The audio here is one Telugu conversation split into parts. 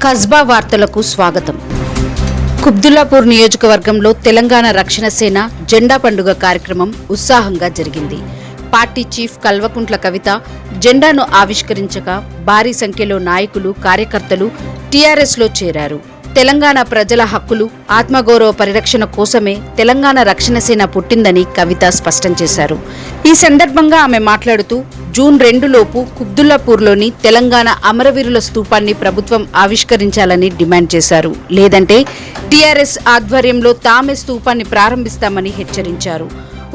కస్బా వార్తలకు స్వాగతం. కుబ్దుల్లాపూర్ నియోజకవర్గంలో తెలంగాణ రక్షణ సేన జెండా పండుగ కార్యక్రమం ఉత్సాహంగా జరిగింది. పార్టీ చీఫ్ కల్వకుంట్ల కవిత జెండాను ఆవిష్కరించగా భారీ సంఖ్యలో నాయకులు, కార్యకర్తలు టీఆర్ఎస్లో చేరారు. తెలంగాణ ప్రజల హక్కులు, ఆత్మగౌరవ పరిరక్షణ కోసమే తెలంగాణ రక్షణ సేన పుట్టిందని కవిత స్పష్టం చేశారు. ఈ సందర్భంగా ఆమె మాట్లాడుతూ జూన్ 2 లోపు కుబ్దుల్లాపూర్లోని తెలంగాణ అమరవీరుల స్తూపాన్ని ప్రభుత్వం ఆవిష్కరించాలని డిమాండ్ చేశారు. లేదంటే టీఆర్ఎస్ ఆధ్వర్యంలో తామే స్తూపాన్ని ప్రారంభిస్తామని హెచ్చరించారు.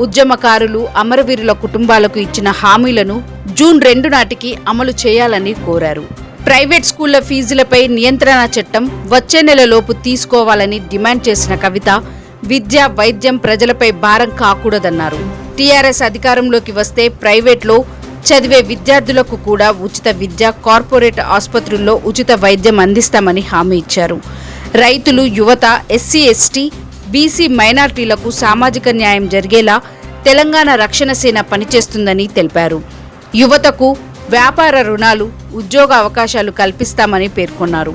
ఉద్యమకారులు, అమరవీరుల కుటుంబాలకు ఇచ్చిన హామీలను జూన్ 2 నాటికి అమలు చేయాలని కోరారు. ప్రైవేట్ స్కూళ్ల ఫీజులపై నియంత్రణ చట్టం వచ్చే నెలలోపు తీసుకోవాలని డిమాండ్ చేసిన కవిత విద్య, వైద్యం ప్రజలపై భారం కాకూడదన్నారు. టీఆర్ఎస్ అధికారంలోకి వస్తే ప్రైవేట్లో చదివే విద్యార్థులకు కూడా ఉచిత విద్య, కార్పొరేట్ ఆసుపత్రుల్లో ఉచిత వైద్యం అందిస్తామని హామీ ఇచ్చారు. రైతులు, యువత, ఎస్సీ, ఎస్టీ, బీసీ, మైనార్టీలకు సామాజిక న్యాయం జరిగేలా తెలంగాణ రక్షణ సేన పనిచేస్తుందని తెలిపారు. యువతకు వ్యాపార రుణాలు, ఉద్యోగ అవకాశాలు కల్పిస్తామని పేర్కొన్నారు.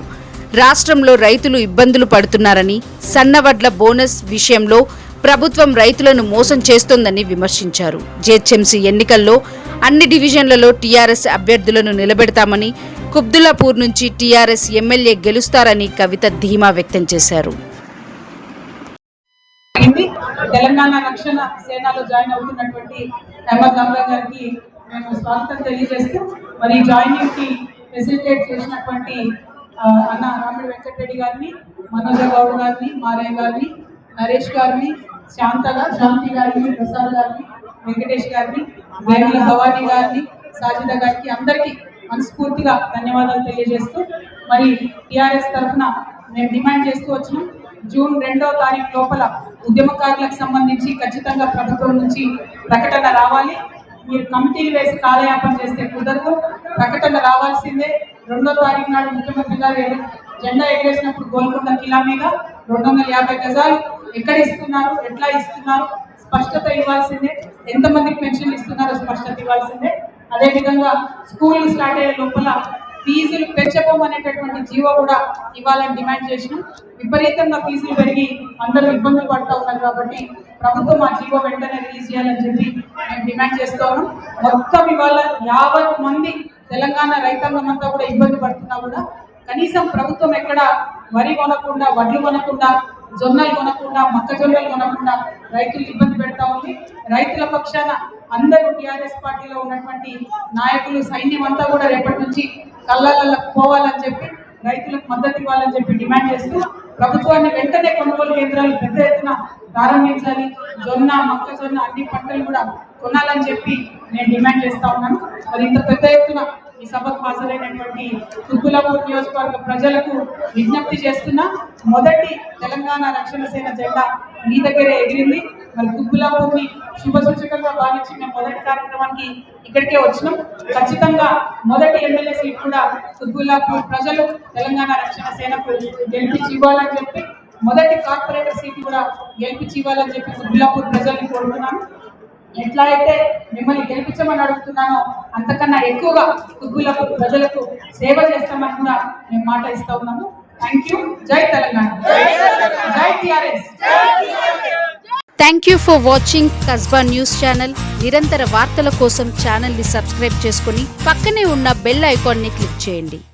రాష్ట్రంలో రైతులు ఇబ్బందులు పడుతున్నారని, సన్నవడ్ల బోనస్ విషయంలో ప్రభుత్వం రైతులను మోసం చేస్తోందని విమర్శించారు. జీహెచ్ఎంసీ ఎన్నికల్లో అన్ని డివిజన్లలో టీఆర్ఎస్ అభ్యర్థులను నిలబెడతామని, కుబ్దుల్లాపూర్ నుంచి టీఆర్ఎస్ ఎమ్మెల్యే గెలుస్తారని కవిత ధీమా వ్యక్తం చేశారు. తెలంగాణ రక్షణ సేనలో జాయిన్ అవుతున్నటువంటి అహ్మద్ అమ్రా గారికి మేము స్వాగతం తెలియజేస్తూ, మరి జాయినింగ్ కి ఫెసిలిటేట్ చేసినటువంటి అన్న రామిడి వెంకటరెడ్డి గారిని, మనోజ గౌడ్ గారిని, మారయ్య గారిని, నరేష్ గారిని, శాంతి గారిని, ప్రసాద్ గారిని, వెంకటేష్ గారిని, వేముల భవానీ గారిని, సాజిద గారికి అందరికీ మనస్ఫూర్తిగా ధన్యవాదాలు తెలియజేస్తూ, మరి టీఆర్ఎస్ తరఫున మేము డిమాండ్ చేస్తూ వచ్చినాం. జూన్ 2వ తారీఖు లోపల ఉద్యమకారులకు సంబంధించి ఖచ్చితంగా ప్రభుత్వం నుంచి ప్రకటన రావాలి. మీరు కమిటీలు వేసి కాలయాపన చేస్తే కుదరదు, ప్రకటన రావాల్సిందే. 2వ తారీఖు నాడు ముఖ్యమంత్రి గారు జెండా ఎగరేసినప్పుడు గోల్కొండ కిలా మీద 250 గజాలు ఎక్కడ ఇస్తున్నారు, ఎట్లా ఇస్తున్నారు, స్పష్టత ఇవ్వాల్సిందే. ఎంతమందికి పెన్షన్ ఇస్తున్నారో స్పష్టత ఇవ్వాల్సిందే. అదేవిధంగా స్కూల్ స్టార్ట్ అయ్యే లోపల ఫీజులు పెంచబోమనేటటువంటి జీవో కూడా ఇవ్వాలని డిమాండ్ చేసినాం. విపరీతంగా ఫీజులు పెరిగి అందరూ ఇబ్బందులు పడుతూ ఉన్నారు కాబట్టి ప్రభుత్వం ఆ జీవో వెంటనే రిలీజ్ చేయాలని చెప్పి మేము డిమాండ్ చేస్తూ ఉన్నాం. మొత్తం ఇవాళ 50 మంది తెలంగాణ రైతాంగం అంతా కూడా ఇబ్బంది పడుతున్నా కూడా కనీసం ప్రభుత్వం ఎక్కడ వరి కొనకుండా, వడ్లు కొనకుండా, జొన్నలు కొనకుండా, మొక్కజొన్నలు కొనకుండా రైతులు ఇబ్బంది పెడతా ఉంది. రైతుల పక్షాన అందరూ టీఆర్ఎస్ పార్టీలో ఉన్నటువంటి నాయకులు, సైన్యం అంతా కూడా రేపటి నుంచి కళ్ళలకు పోవాలని చెప్పి, రైతులకు మద్దతు ఇవ్వాలని చెప్పి డిమాండ్ చేస్తూ ప్రభుత్వాన్ని వెంటనే కొనుగోలు కేంద్రాలు పెద్ద ఎత్తున ప్రారంభించాలి. జొన్న, మొక్కజొన్న అన్ని పంటలు కూడా కొనాలని చెప్పి నేను డిమాండ్ చేస్తా ఉన్నాను. మరి ఇంత పెద్ద ఎత్తున ఈ సభకు హాజరైనటువంటి కుబ్దుల్లాపూర్ నియోజకవర్గ ప్రజలకు విజ్ఞప్తి చేస్తున్నా, మొదటి తెలంగాణ రక్షణ సేన జెండా మీ దగ్గరే ఎగిరింది. మరి కుబ్దుల్లాపూర్ని శుభ సూచకంగా భావించి మేము మొదటి కార్యక్రమానికి ఇక్కడికే వచ్చినాం. ఖచ్చితంగా మొదటి ఎమ్మెల్యే సీట్ కూడా కుబ్దుల్లాపూర్ ప్రజలు తెలంగాణ రక్షణ సేనకు గెలిపించి ఇవ్వాలని చెప్పి, మొదటి కార్పొరేటర్ సీట్ కూడా గెలిపించి ఇవ్వాలని చెప్పి కుబ్దుల్లాపూర్ ప్రజల్ని కోరుతున్నాను. ఎట్లా అయితే మిమ్మల్ని గెలిపించమని అడుగుతున్నానో అంతకన్నా ఎక్కువగా కుబ్దుల్లాపూర్ ప్రజలకు సేవ చేస్తామని కూడా మేము మాట ఇస్తా ఉన్నాము. Thank you. జై తెలంగాణ, జై TRS. Thank you for watching Kasba news channel. నిరంతర వార్తల కోసం ఛానల్ని సబ్స్క్రైబ్ చేసుకుని పక్కనే ఉన్న బెల్ ఐకాన్ని క్లిక్ చేయండి.